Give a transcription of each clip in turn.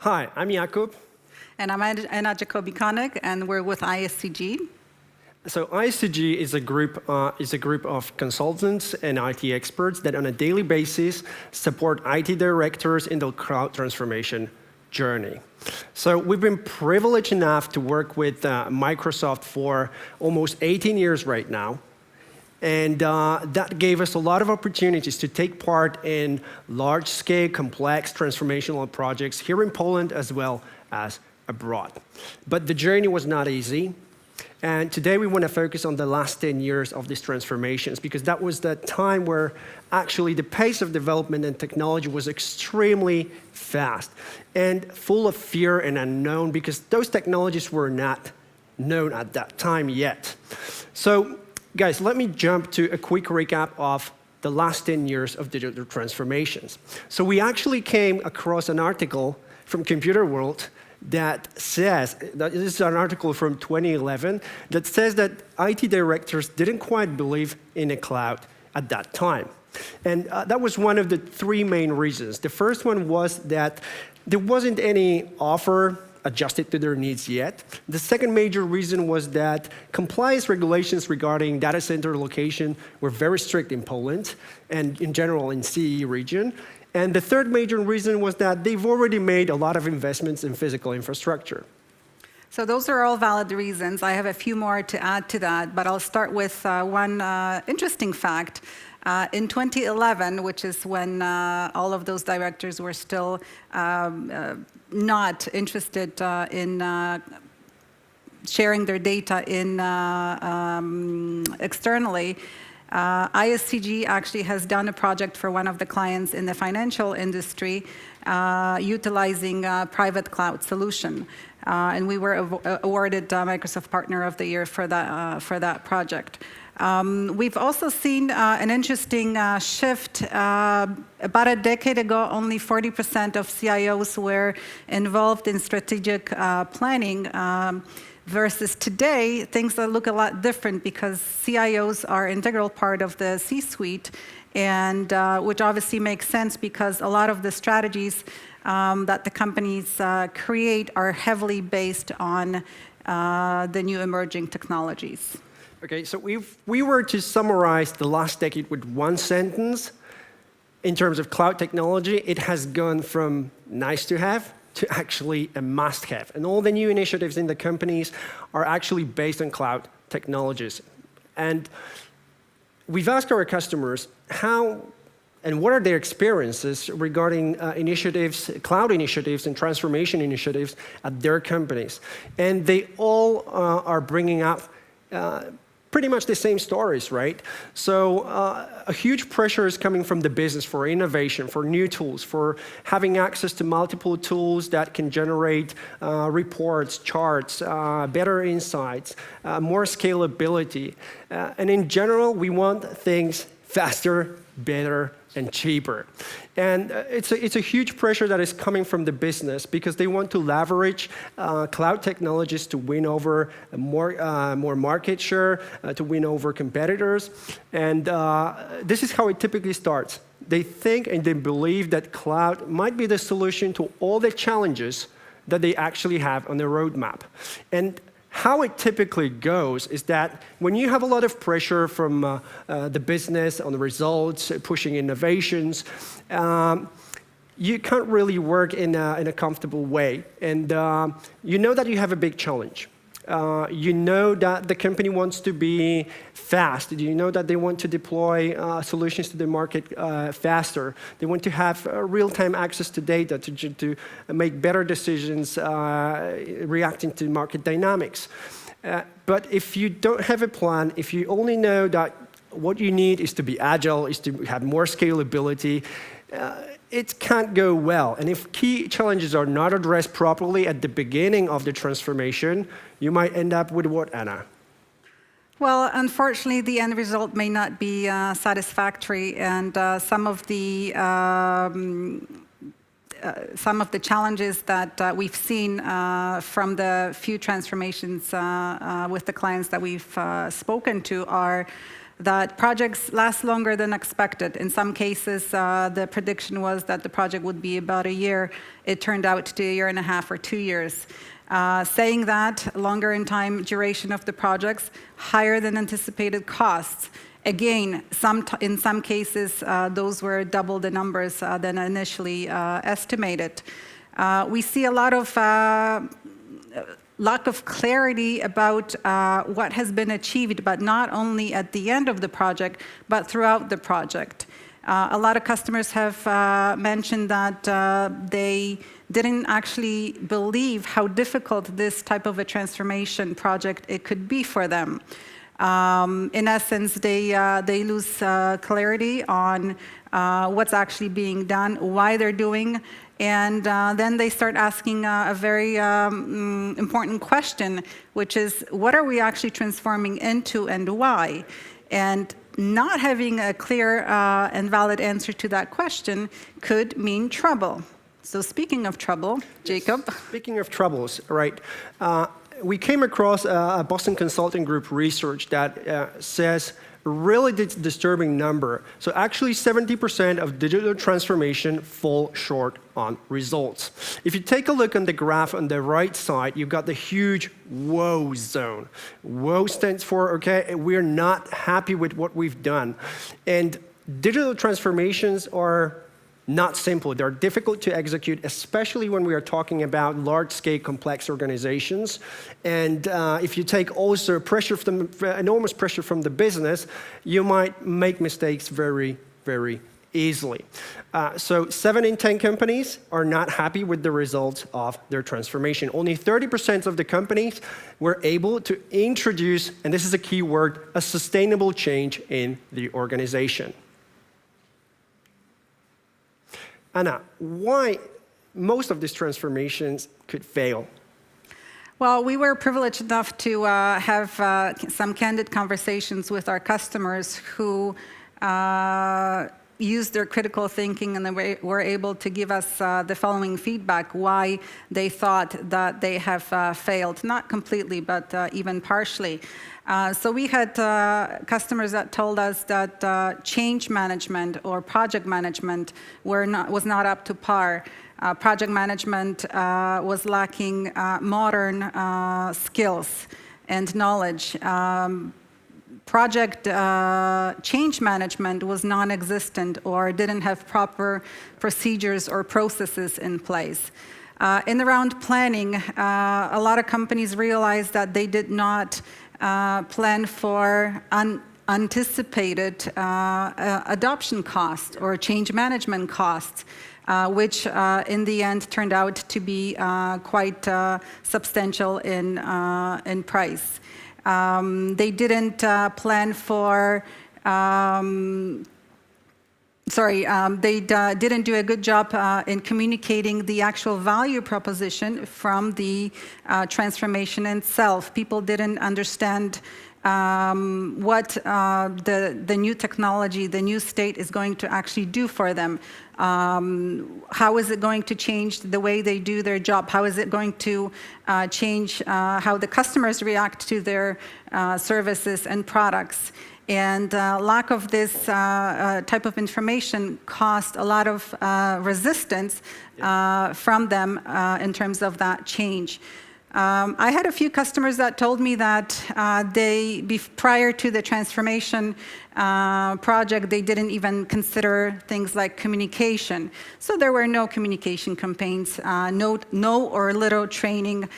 Hi, I'm Jakub. And I'm Anna Jacobi-Koenig, and we're with ISCG. So ISCG is a group of consultants and IT experts that on a daily basis support IT directors in the cloud transformation journey. So we've been privileged enough to work with Microsoft for almost 18 years right now. And that gave us a lot of opportunities to take part in large-scale, complex transformational projects here in Poland as well as abroad. But the journey was not easy. And today we want to focus on the last 10 years of these transformations, because that was the time where actually the pace of development and technology was extremely fast and full of fear and unknown, because those technologies were not known at that time yet. So, guys, let me jump to a quick recap of the last 10 years of digital transformations. So we actually came across an article from Computer World that says, this is an article from 2011, that says that IT directors didn't quite believe in a cloud at that time. And that was one of the three main reasons. The first one was that there wasn't any offer adjusted to their needs yet. The second major reason was that compliance regulations regarding data center location were very strict in Poland and in general in CE region. And the third major reason was that they've already made a lot of investments in physical infrastructure. So those are all valid reasons. I have a few more to add to that, but I'll start with one interesting fact. In 2011, which is when all of those directors were still not interested in sharing their data externally, ISCG actually has done a project for one of the clients in the financial industry utilizing a private cloud solution. And we were awarded Microsoft Partner of the Year for that project. We've also seen an interesting shift. About a decade ago, only 40% of CIOs were involved in strategic planning. Versus today, things look a lot different because CIOs are an integral part of the C-suite, and which obviously makes sense because a lot of the strategies that the companies create are heavily based on the new emerging technologies. Okay, so if we were to summarize the last decade with one sentence, in terms of cloud technology, it has gone from nice to have to actually a must-have. And all the new initiatives in the companies are actually based on cloud technologies. And we've asked our customers how and what are their experiences regarding initiatives, cloud initiatives and transformation initiatives at their companies. And they all are bringing up pretty much the same stories, right? So a huge pressure is coming from the business for innovation, for new tools, for having access to multiple tools that can generate reports, charts, better insights, more scalability. And in general, we want things faster, better, and cheaper. And it's a huge pressure that is coming from the business because they want to leverage cloud technologies to win over more market share, to win over competitors. And this is how it typically starts. They think and they believe that cloud might be the solution to all the challenges that they actually have on their roadmap. And how it typically goes is that when you have a lot of pressure from the business on the results, pushing innovations, you can't really work in a comfortable way. And you know that you have a big challenge. You know that the company wants to be fast. You know that they want to deploy solutions to the market faster. They want to have real-time access to data to make better decisions reacting to market dynamics. But if you don't have a plan, if you only know that what you need is to be agile, is to have more scalability, it can't go well. And if key challenges are not addressed properly at the beginning of the transformation, you might end up with what, Anna? Well, unfortunately, the end result may not be satisfactory, and some of the challenges that we've seen from the few transformations with the clients that we've spoken to are that projects last longer than expected. In some cases, the prediction was that the project would be about a year. It turned out to be a year and a half or 2 years. Saying that, longer in time duration of the projects, higher than anticipated costs. Again, in some cases, those were double the numbers than initially estimated. We see a lot of lack of clarity about what has been achieved, but not only at the end of the project, but throughout the project. A lot of customers have mentioned that they didn't actually believe how difficult this type of a transformation project it could be for them. In essence, they lose clarity on what's actually being done, why they're doing, and then they start asking a very important question, which is, what are we actually transforming into and why? And not having a clear and valid answer to that question could mean trouble. So speaking of trouble, Jacob. Speaking of troubles, right? We came across a Boston Consulting Group research that says a really disturbing number. So actually 70% of digital transformation fall short on results. If you take a look on the graph on the right side, you've got the huge woe zone. Woe stands for, okay, we're not happy with what we've done. And digital transformations are not simple. They're difficult to execute, especially when we are talking about large-scale, complex organizations. And if you take also pressure from enormous pressure from the business, you might make mistakes very, very easily. So 7 in 10 companies are not happy with the results of their transformation. Only 30% of the companies were able to introduce, and this is a key word, a sustainable change in the organization. Anna, why most of these transformations could fail? Well, we were privileged enough to have some candid conversations with our customers who used their critical thinking, and they were able to give us the following feedback, why they thought that they have failed, not completely, but even partially. So we had customers that told us that change management or project management was not up to par. Project management was lacking modern skills and knowledge. Project change management was non-existent or didn't have proper procedures or processes in place. In the round planning, a lot of companies realized that they did not plan for unanticipated adoption costs or change management costs, which in the end turned out to be quite substantial in price. They didn't plan for they didn't do a good job in communicating the actual value proposition from the transformation itself. People didn't understand what the new technology, the new state is going to actually do for them. How is it going to change the way they do their job? How is it going to change how the customers react to their services and products? And lack of this type of information caused a lot of resistance from them in terms of that change. I had a few customers that told me that prior to the transformation project, they didn't even consider things like communication. So there were no communication campaigns, no or little training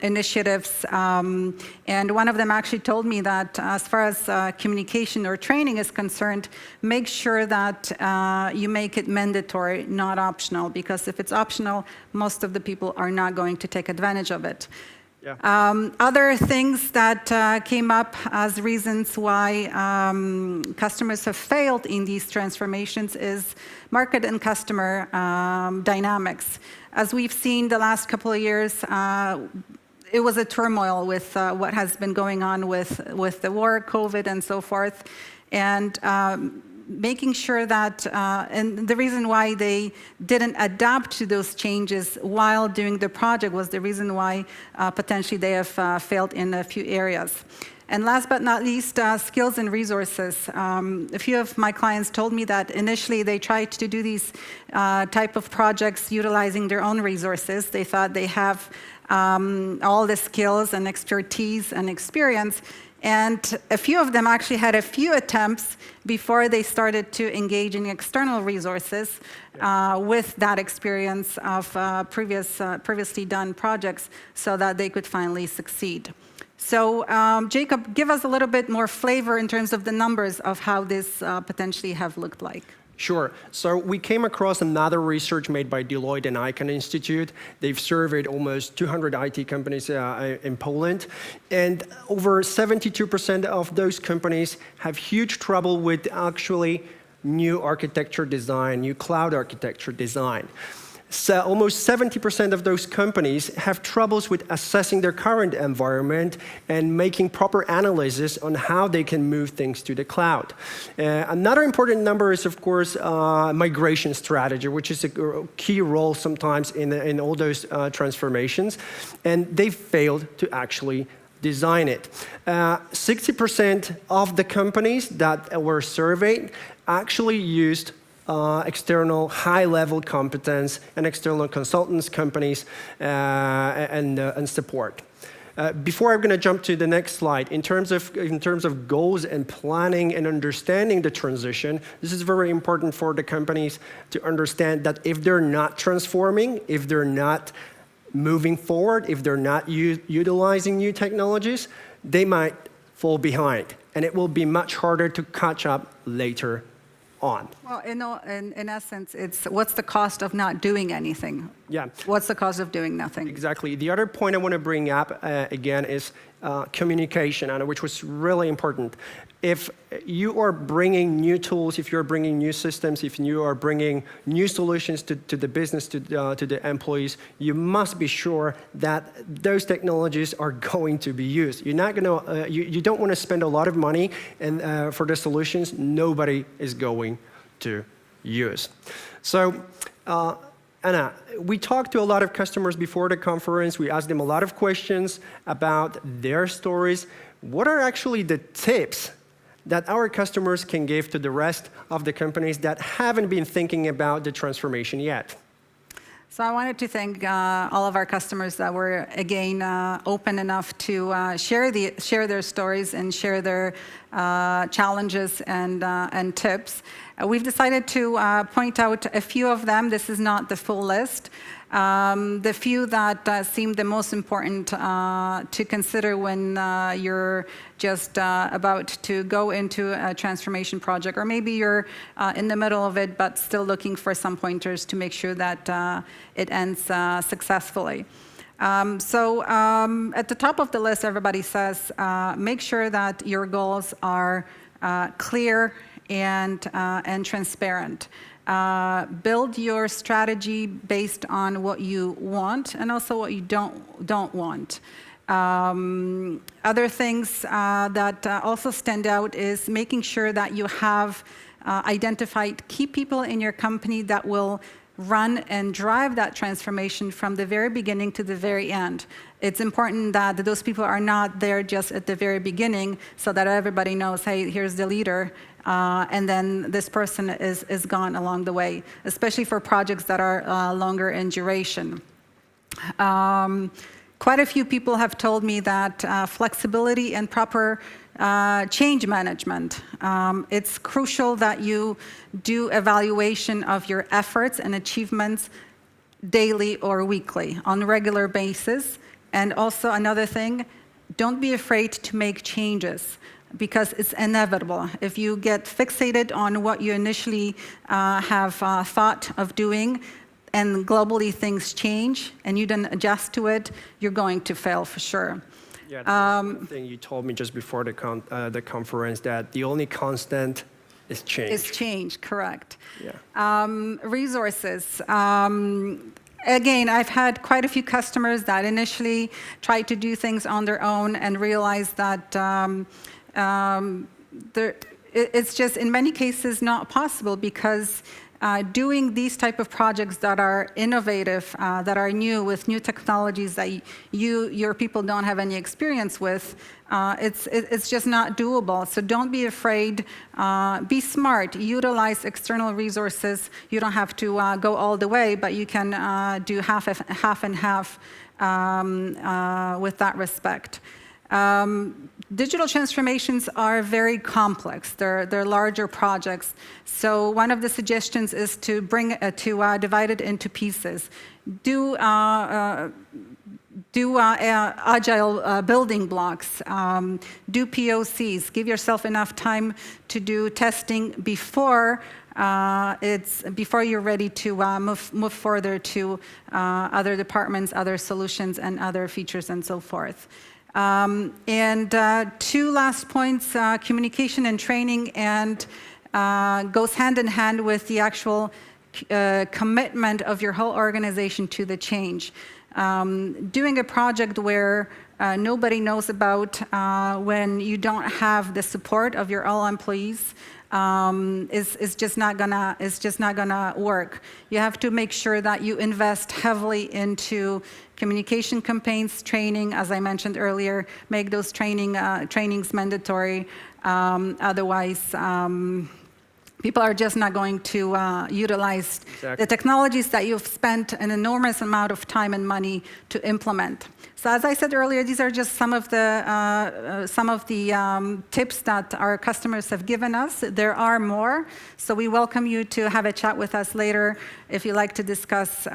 initiatives. And one of them actually told me that as far as communication or training is concerned, make sure that you make it mandatory, not optional, because if it's optional, most of the people are not going to take advantage of it. Yeah. Other things that came up as reasons why customers have failed in these transformations is market and customer dynamics. As we've seen the last couple of years, it was a turmoil with what has been going on with the war, COVID, and so forth. And making sure that, and the reason why they didn't adapt to those changes while doing the project was the reason why potentially they have failed in a few areas. And last but not least, skills and resources. A few of my clients told me that initially they tried to do these type of projects utilizing their own resources. They thought they have all the skills and expertise and experience. And a few of them actually had a few attempts before they started to engage in external resources with that experience of previously done projects so that they could finally succeed. So Jacob, give us a little bit more flavor in terms of the numbers of how this potentially have looked like. Sure. So we came across another research made by Deloitte and Icahn Institute. They've surveyed almost 200 IT companies in Poland, and over 72% of those companies have huge trouble with actually new architecture design, new cloud architecture design. So almost 70% of those companies have troubles with assessing their current environment and making proper analysis on how they can move things to the cloud. Another important number is, of course, migration strategy, which is a key role sometimes in all those transformations. And they failed to actually design it. 60% of the companies that were surveyed actually used external high-level competence and external consultants, companies, and support. Before I'm going to jump to the next slide, in terms of goals and planning and understanding the transition, this is very important for the companies to understand that if they're not transforming, if they're not moving forward, if they're not utilizing new technologies, they might fall behind, and it will be much harder to catch up later on. Well, in essence, it's what's the cost of not doing anything? Yeah. What's the cost of doing nothing? Exactly. The other point I want to bring up again is communication, Anna, which was really important. If you are bringing new tools, if you're bringing new systems, if you are bringing new solutions to the business, to the employees, you must be sure that those technologies are going to be used. You're not going to, you don't want to spend a lot of money and for the solutions nobody is going to use. So, Anna, we talked to a lot of customers before the conference. We asked them a lot of questions about their stories. What are actually the tips that our customers can give to the rest of the companies that haven't been thinking about the transformation yet? So I wanted to thank all of our customers that were, again, open enough to share their stories and share their challenges and tips. We've decided to point out a few of them. This is not the full list. The few that seem the most important to consider when you're just about to go into a transformation project, or maybe you're in the middle of it but still looking for some pointers to make sure that it ends successfully. So at the top of the list, everybody says, make sure that your goals are clear and transparent. Build your strategy based on what you want and also what you don't want. Other things that also stand out is making sure that you have identified key people in your company that will run and drive that transformation from the very beginning to the very end. It's important that those people are not there just at the very beginning so that everybody knows, hey, here's the leader, and then this person is gone along the way, especially for projects that are longer in duration. Quite a few people have told me that flexibility and proper change management. It's crucial that you do evaluation of your efforts and achievements daily or weekly on a regular basis. And also another thing, don't be afraid to make changes because it's inevitable. If you get fixated on what you initially have thought of doing, and globally things change, and you don't adjust to it, you're going to fail for sure. Yeah, that's one thing you told me just before the conference, that the only constant is change. Is change, correct. Yeah. Resources. Again, I've had quite a few customers that initially tried to do things on their own and realized that it's just in many cases not possible because doing these type of projects that are innovative, that are new, with new technologies that your people don't have any experience with, it's just not doable. So don't be afraid. Be smart. Utilize external resources. You don't have to go all the way, but you can do half and half with that respect. Digital transformations are very complex. They're larger projects. So one of the suggestions is to divide it into pieces. Do agile building blocks. Do POCs. Give yourself enough time to do testing before you're ready to move further to other departments, other solutions, and other features, and so forth. Two last points, communication and training, and goes hand in hand with the actual commitment of your whole organization to the change. Doing a project where nobody knows about, when you don't have the support of your all employees, is just not gonna work. You have to make sure that you invest heavily into communication campaigns, training, as I mentioned earlier. Make those trainings mandatory. Otherwise, people are just not going to utilize the technologies that you've spent an enormous amount of time and money to implement. So as I said earlier, these are just some of the tips that our customers have given us. There are more, so we welcome you to have a chat with us later if you'd like to discuss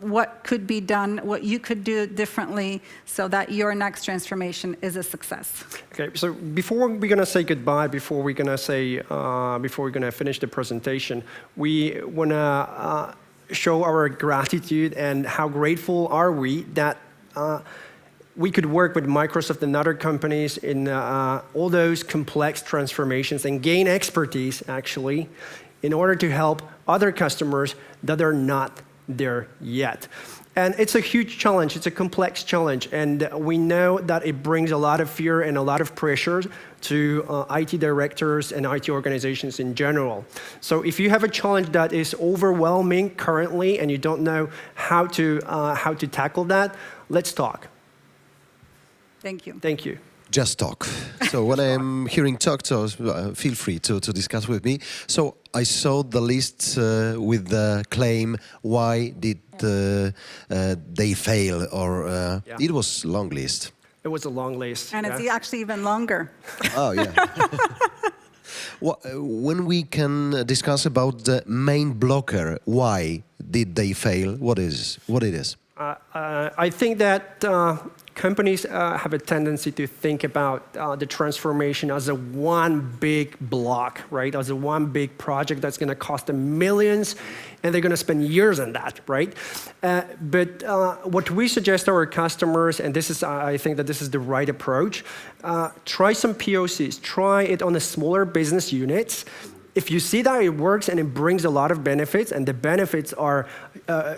what could be done, what you could do differently so that your next transformation is a success. Okay, so before we're going to say goodbye, before we're going to finish the presentation, we want to show our gratitude and how grateful are we that we could work with Microsoft and other companies in all those complex transformations and gain expertise, actually, in order to help other customers that are not there yet. And it's a huge challenge. It's a complex challenge. And we know that it brings a lot of fear and a lot of pressure to IT directors and IT organizations in general. So if you have a challenge that is overwhelming currently and you don't know how to tackle that, let's talk. Thank you. Thank you. Just talk. So when I'm hearing talk, so feel free to discuss with me. So I saw the list with the claim, why did they fail? Or it was a long list. It was a long list. And it's actually even longer. Oh, yeah. When we can discuss about the main blocker, why did they fail? What it is? I think that companies have a tendency to think about the transformation as a one big block, right? As a one big project that's going to cost them millions, and they're going to spend years on that, right? But what we suggest to our customers, and this is, I think that this is the right approach, try some POCs. Try it on the smaller business units. If you see that it works and it brings a lot of benefits, and the benefits are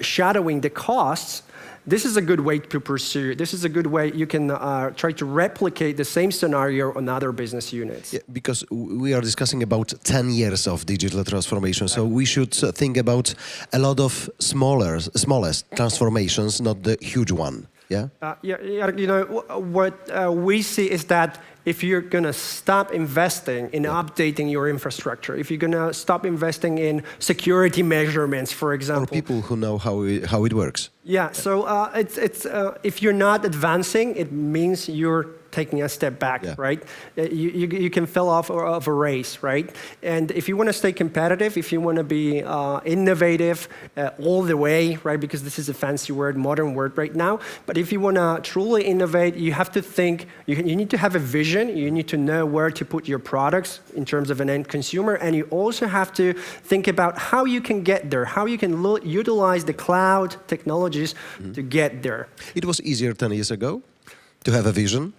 shadowing the costs, this is a good way to pursue. This is a good way you can try to replicate the same scenario on other business units. Yeah, because we are discussing about 10 years of digital transformation, so we should think about a lot of smallest transformations, not the huge one. Yeah? You know, what we see is that if you're going to stop investing in updating your infrastructure, if you're going to stop investing in security measurements, for example. Or people who know how it works. Yeah, so if you're not advancing, it means you're taking a step back, right? You can fall off of a race, right? And if you want to stay competitive, if you want to be innovative all the way, right? Because this is a fancy word, modern word right now. But if you want to truly innovate, you have to think, you need to have a vision. You need to know where to put your products in terms of an end consumer. And you also have to think about how you can get there, how you can utilize the cloud technologies to get there. It was easier 10 years ago to have a vision.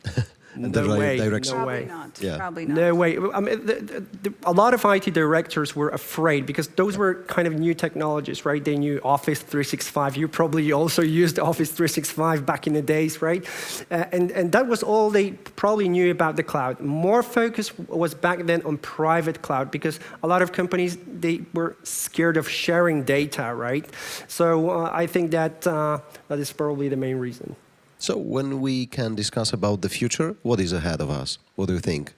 And the direction. No Probably way. not. Yeah. Probably not. No way. I mean, a lot of IT directors were afraid because those were kind of new technologies, right? They knew Office 365. You probably also used Office 365 back in the days, right? And that was all they probably knew about the cloud. More focus was back then on private cloud because a lot of companies, they were scared of sharing data, right? So I think that that is probably the main reason. So when we can discuss about the future, what is ahead of us? What do you think?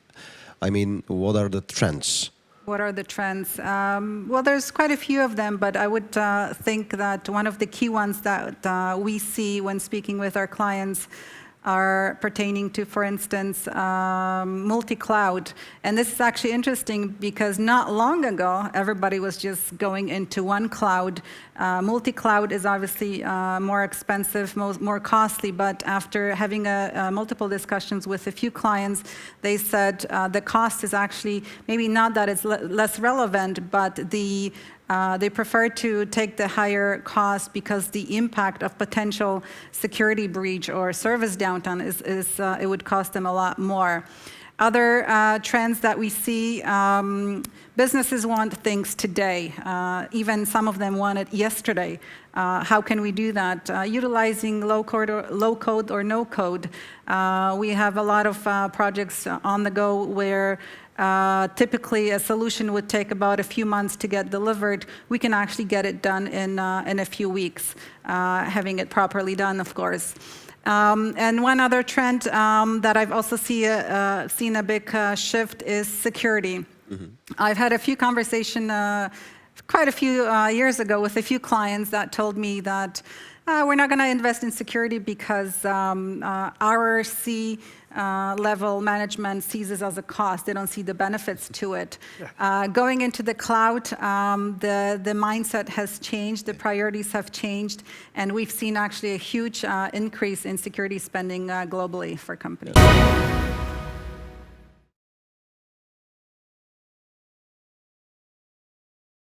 I mean, what are the trends? What are the trends? Well, there's quite a few of them, but I would think that one of the key ones that we see when speaking with our clients are pertaining to, for instance, multi-cloud. And this is actually interesting because not long ago, everybody was just going into one cloud. Multi-cloud is obviously more expensive, more costly, but after having multiple discussions with a few clients, they said the cost is actually maybe not that it's less relevant, but they prefer to take the higher cost because the impact of potential security breach or service downtime it would cost them a lot more. Other trends that we see, businesses want things today. Even some of them want it yesterday. How can we do that? Utilizing low code or no code. We have a lot of projects on the go where typically a solution would take about a few months to get delivered. We can actually get it done in a few weeks, having it properly done, of course. And one other trend that I've also seen a big shift is security. Mm-hmm. I've had a few conversations quite a few years ago with a few clients that told me that we're not going to invest in security because our C-level management sees this as a cost. They don't see the benefits to it. Yeah. Going into the cloud, the mindset has changed, the priorities have changed, and we've seen actually a huge increase in security spending globally for companies.